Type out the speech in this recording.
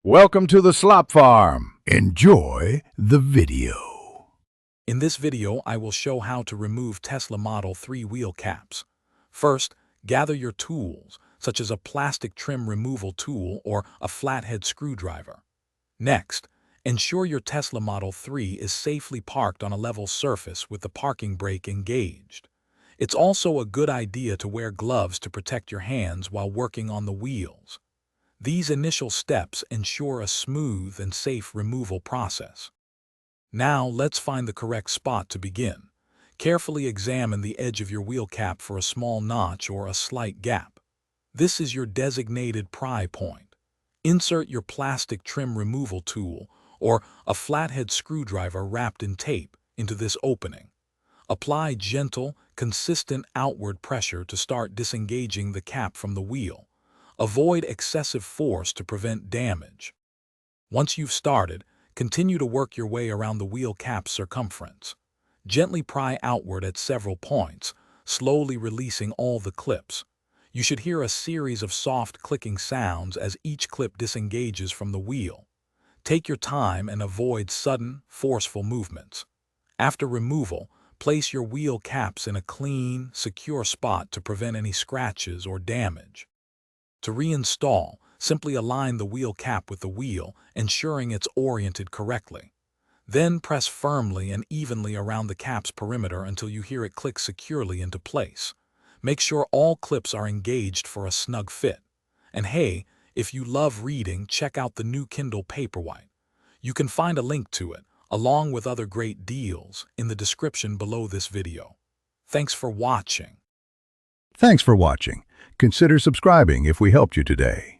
Welcome to the Slop Farm. Enjoy the video. In this video, I will show how to remove Tesla Model 3 wheel caps. First, gather your tools, such as a plastic trim removal tool or a flathead screwdriver. Next, ensure your Tesla Model 3 is safely parked on a level surface with the parking brake engaged. It's also a good idea to wear gloves to protect your hands while working on the wheels. These initial steps ensure a smooth and safe removal process. Now, let's find the correct spot to begin. Carefully examine the edge of your wheel cap for a small notch or a slight gap. This is your designated pry point. Insert your plastic trim removal tool or a flathead screwdriver wrapped in tape into this opening. Apply gentle, consistent outward pressure to start disengaging the cap from the wheel. Avoid excessive force to prevent damage. Once you've started, continue to work your way around the wheel cap's circumference. Gently pry outward at several points, slowly releasing all the clips. You should hear a series of soft clicking sounds as each clip disengages from the wheel. Take your time and avoid sudden, forceful movements. After removal, place your wheel caps in a clean, secure spot to prevent any scratches or damage. To reinstall, simply align the wheel cap with the wheel, ensuring it's oriented correctly. Then press firmly and evenly around the cap's perimeter until you hear it click securely into place. Make sure all clips are engaged for a snug fit. And hey, if you love reading, check out the new Kindle Paperwhite. You can find a link to it, along with other great deals, in the description below this video. Thanks for watching. Thanks for watching. Consider subscribing if we helped you today.